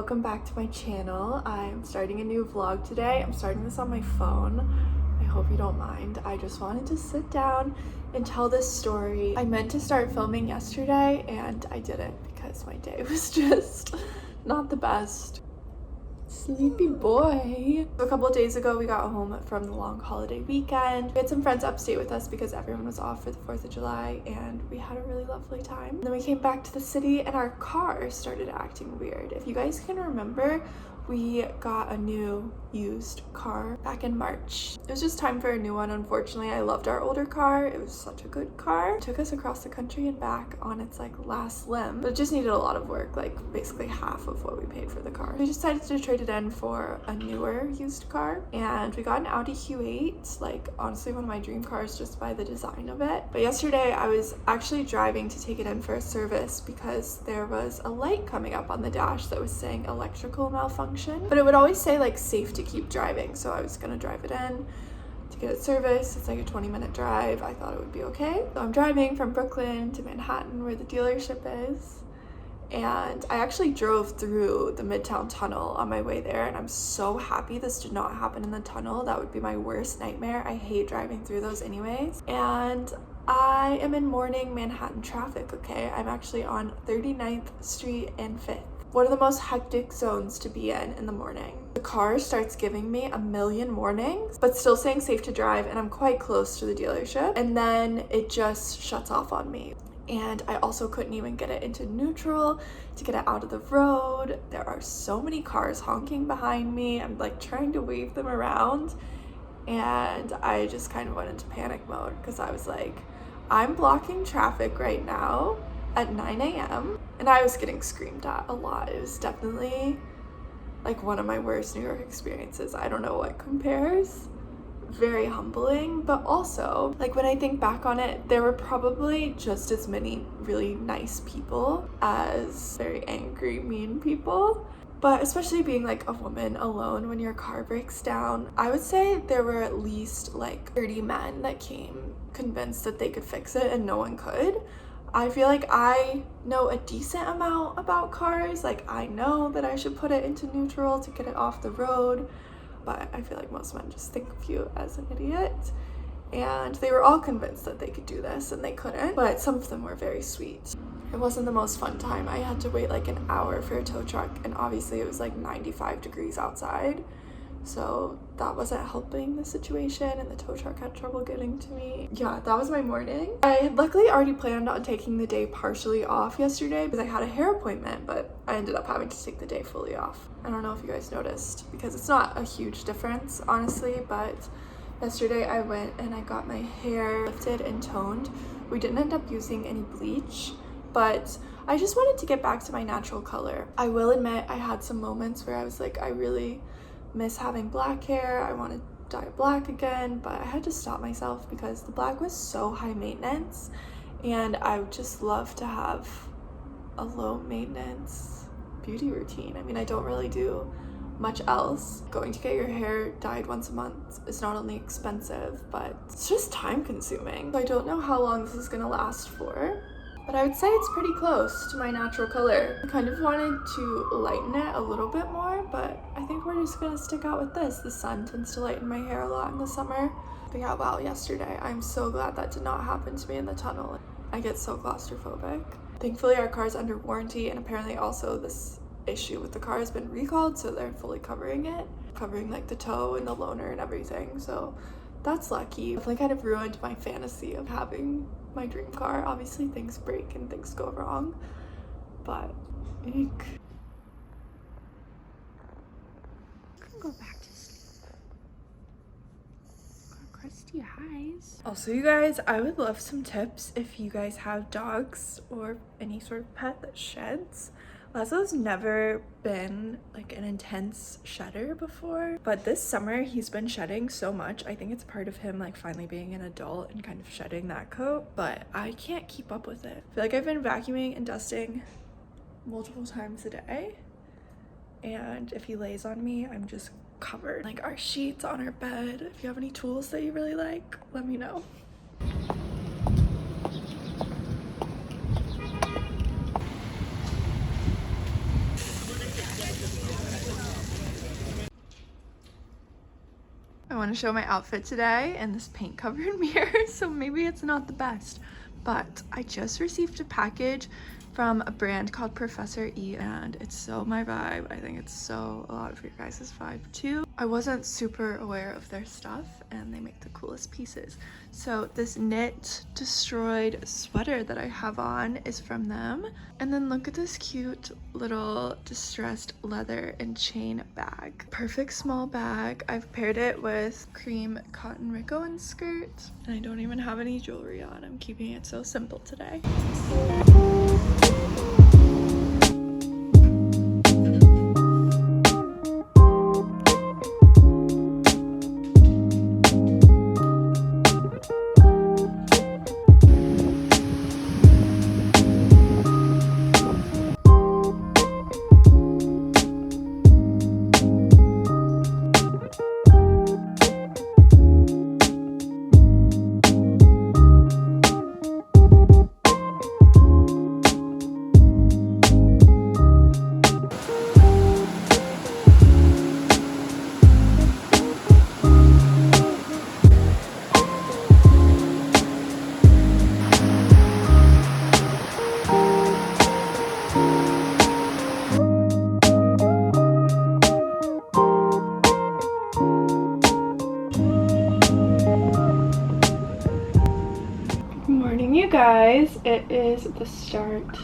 welcome back to my channel. I'm starting a new vlog today. I'm starting this on my phone. I hope you don't mind. I just wanted to sit down and tell this story. I meant to start filming yesterday and I didn't because my day was just not the best. Sleepy boy. A couple of days ago we got home from the long holiday weekend. We had some friends upstate with us because everyone was off for the 4th of July and we had a really lovely time. And then we came back to the city and our car started acting weird. If you guys can remember, we got a new used car back in March. It was just time for a new one. Unfortunately, I loved our older car. It was such a good car. It took us across the country and back on its last limb, but it just needed a lot of work, basically half of what we paid for the car. We decided to trade it in for a newer used car and we got an Audi Q8, honestly one of my dream cars just by the design of it. But yesterday I was actually driving to take it in for a service because there was a light coming up on the dash that was saying electrical malfunction. But it would always say safe to keep driving, so I was gonna drive it in to get it serviced. It's a 20-minute drive. I thought it would be okay. So I'm driving from Brooklyn to Manhattan where the dealership is, and I actually drove through the Midtown Tunnel on my way there, and I'm so happy this did not happen in the tunnel. That would be my worst nightmare. I hate driving through those anyways. And I am in morning Manhattan traffic, okay? I'm actually on 39th Street and 5th. One of the most hectic zones to be in the morning. The car starts giving me a million warnings, but still saying safe to drive, and I'm quite close to the dealership. And then it just shuts off on me. And I also couldn't even get it into neutral to get it out of the road. There are so many cars honking behind me. I'm trying to wave them around. And I just kind of went into panic mode because I was I'm blocking traffic right now at 9 a.m. and I was getting screamed at a lot. It was definitely one of my worst New York experiences. I don't know what compares. Very humbling, but also when I think back on it, there were probably just as many really nice people as very angry, mean people. But especially being a woman alone when your car breaks down, I would say there were at least 30 men that came convinced that they could fix it and no one could. I feel I know a decent amount about cars. I know that I should put it into neutral to get it off the road, but I feel most men just think of you as an idiot. And they were all convinced that they could do this and they couldn't, but some of them were very sweet. It wasn't the most fun time. I had to wait an hour for a tow truck, and obviously it was 95 degrees outside. So that wasn't helping the situation, and the tow truck had trouble getting to me. Yeah, that was my morning. I had luckily already planned on taking the day partially off yesterday because I had a hair appointment, but I ended up having to take the day fully off. I don't know if you guys noticed because it's not a huge difference, honestly, but yesterday I went and I got my hair lifted and toned. We didn't end up using any bleach, but I just wanted to get back to my natural color. I will admit I had some moments where I was I really miss having black hair. I want to dye black again, but I had to stop myself because the black was so high maintenance, and I would just love to have a low maintenance beauty routine. I mean, I don't really do much else. Going to get your hair dyed once a month is not only expensive, but it's just time consuming. So I don't know how long this is gonna last for, but I would say it's pretty close to my natural color. I kind of wanted to lighten it a little bit more, but I think we're just gonna stick out with this. The sun tends to lighten my hair a lot in the summer. But yeah, wow, yesterday, I'm so glad that did not happen to me in the tunnel. I get so claustrophobic. Thankfully, our car's under warranty, and apparently also this issue with the car has been recalled, so they're fully covering it. Covering the tow and the loaner and everything, so that's lucky. Definitely kind of ruined my fantasy of having my dream car. Obviously things break and things go wrong, but eek. I can go back to sleep. Got crusty eyes. Also, you guys, I would love some tips if you guys have dogs or any sort of pet that sheds. Lazo's never been an intense shedder before, but this summer he's been shedding so much. I think it's part of him finally being an adult and kind of shedding that coat, but I can't keep up with it. I feel I've been vacuuming and dusting multiple times a day, and if he lays on me, I'm just covered. Our sheets on our bed. If you have any tools that you really like, let me know. I want to show my outfit today and this paint covered mirror, so maybe it's not the best, but I just received a package from a brand called Professor E and it's so my vibe. I think it's so a lot of your guys' vibe too. I wasn't super aware of their stuff and they make the coolest pieces. So this knit destroyed sweater that I have on is from them. And then look at this cute little distressed leather and chain bag. Perfect small bag. I've paired it with cream cotton rico skirt and I don't even have any jewelry on. I'm keeping it so simple today. Guys, it is the start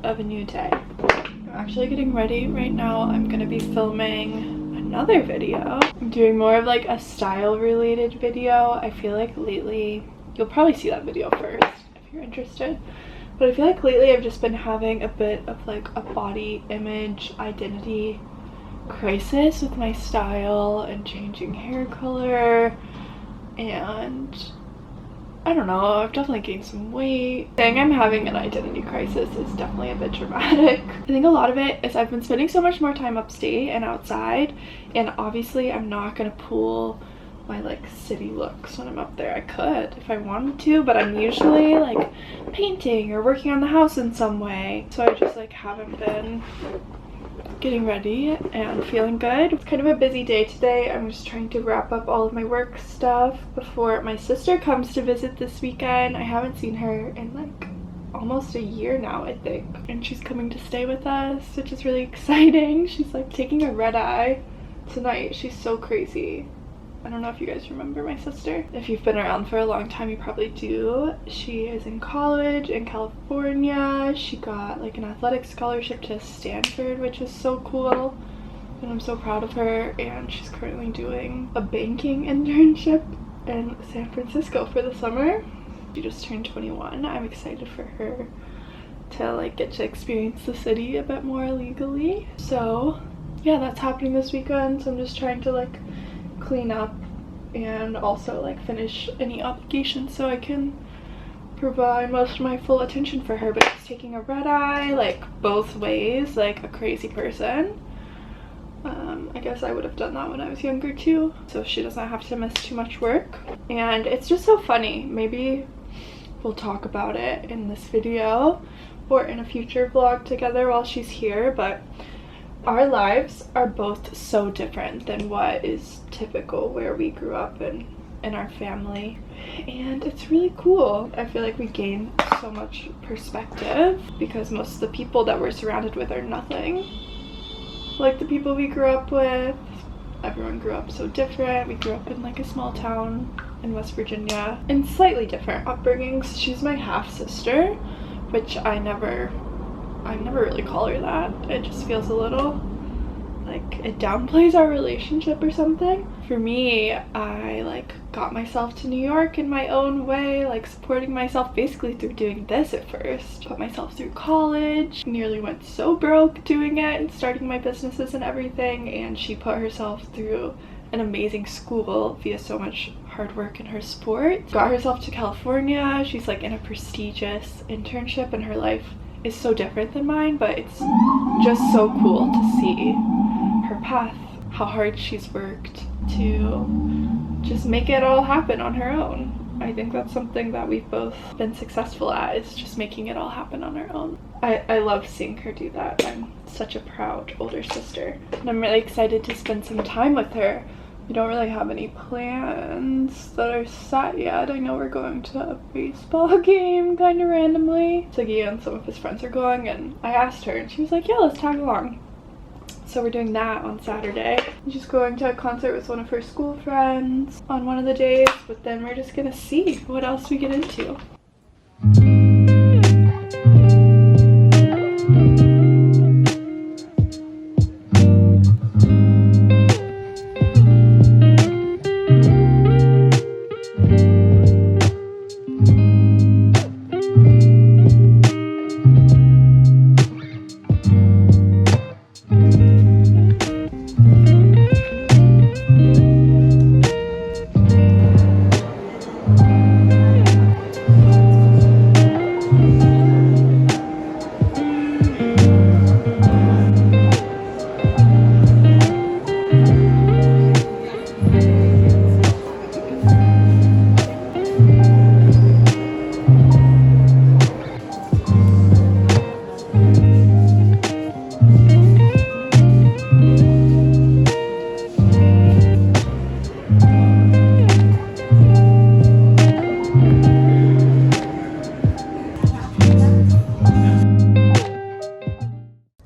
of a new day. I'm actually getting ready right now. I'm gonna be filming another video. I'm doing more of like a style related video. I feel like lately, you'll probably see that video first if you're interested, but I feel like lately I've just been having a bit of like a body image identity crisis with my style and changing hair color, and I don't know, I've definitely gained some weight. Saying I'm having an identity crisis is definitely a bit dramatic. I think a lot of it is I've been spending so much more time upstate and outside, and obviously I'm not gonna pull my like city looks when I'm up there. I could if I wanted to, but I'm usually like painting or working on the house in some way, so I just like haven't been getting ready and feeling good. It's kind of a busy day today. I'm just trying to wrap up all of my work stuff before my sister comes to visit this weekend. I haven't seen her in like almost a year now, I think, and she's coming to stay with us, which is really exciting. She's like taking a red eye tonight. She's so crazy. I don't know if you guys remember my sister. If you've been around for a long time, you probably do. She is in college in California. She got like an athletic scholarship to Stanford, which is so cool. And I'm so proud of her. And she's currently doing a banking internship in San Francisco for the summer. She just turned 21. I'm excited for her to like get to experience the city a bit more legally. So yeah, that's happening this weekend. So I'm just trying to like clean up and also like finish any obligations so I can provide most of my full attention for her. But she's taking a red eye like both ways, like a crazy person. I guess I would have done that when I was younger too, so she doesn't have to miss too much work. And it's just so funny. Maybe we'll talk about it in this video or in a future vlog together while she's here, but our lives are both so different than what is typical where we grew up in our family, and it's really cool. I feel like we gain so much perspective because most of the people that we're surrounded with are nothing like the people we grew up with. Everyone grew up so different. We grew up in like a small town in West Virginia and slightly different upbringings. She's my half sister, which I never really call her that. It just feels a little like it downplays our relationship or something. For me, I like got myself to New York in my own way, like supporting myself basically through doing this at first. Put myself through college, nearly went so broke doing it and starting my businesses and everything, and she put herself through an amazing school via so much hard work and her sport. Got herself to California. She's like in a prestigious internship, and her life is so different than mine, but it's just so cool to see her path, how hard she's worked to just make it all happen on her own. I think that's something that we've both been successful at, is just making it all happen on our own. I love seeing her do that. I'm such a proud older sister, and I'm really excited to spend some time with her We don't really have any plans that are set yet. I know we're going to a baseball game kind of randomly. Siggy and some of his friends are going, and I asked her and she was like, yeah, let's tag along. So we're doing that on Saturday. She's going to a concert with one of her school friends on one of the days, but then we're just gonna see what else we get into.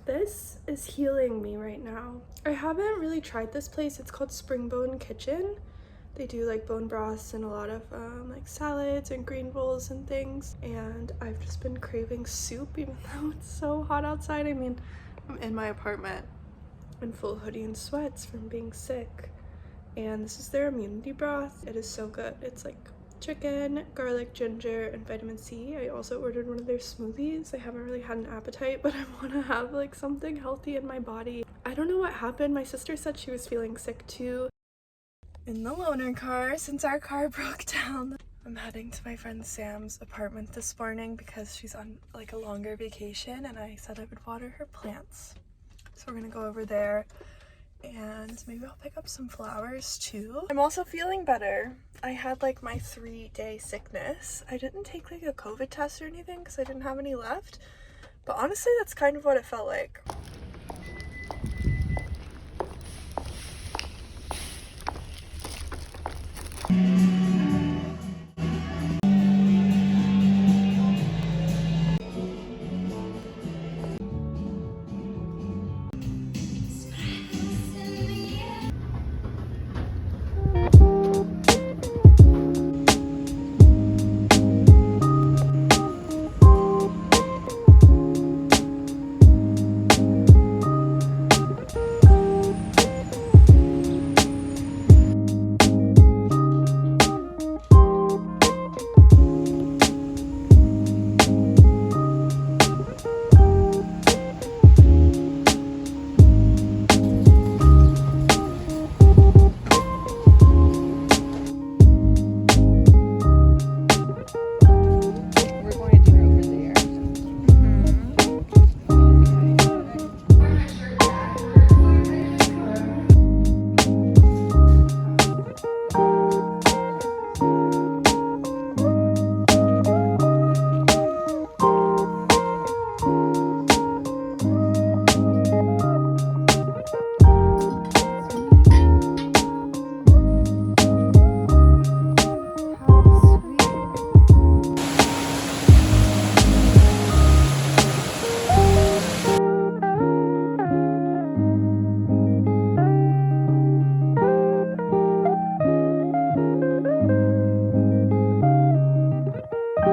This is healing me right now. I haven't really tried this place. It's called Springbone Kitchen. They do like bone broths and a lot of like salads and green bowls and things. And I've just been craving soup even though it's so hot outside. I mean, I'm in my apartment in full hoodie and sweats from being sick. And this is their immunity broth. It is so good. It's like chicken, garlic, ginger, and vitamin C. I also ordered one of their smoothies. I haven't really had an appetite, but I want to have like something healthy in my body. I don't know what happened. My sister said she was feeling sick too. In the loaner car, since our car broke down. I'm heading to my friend Sam's apartment this morning because she's on like a longer vacation, and I said I would water her plants. So we're gonna go over there. And maybe I'll pick up some flowers too. I'm also feeling better. I had like my 3-day sickness. I didn't take like a COVID test or anything because I didn't have any left. But honestly, that's kind of what it felt like.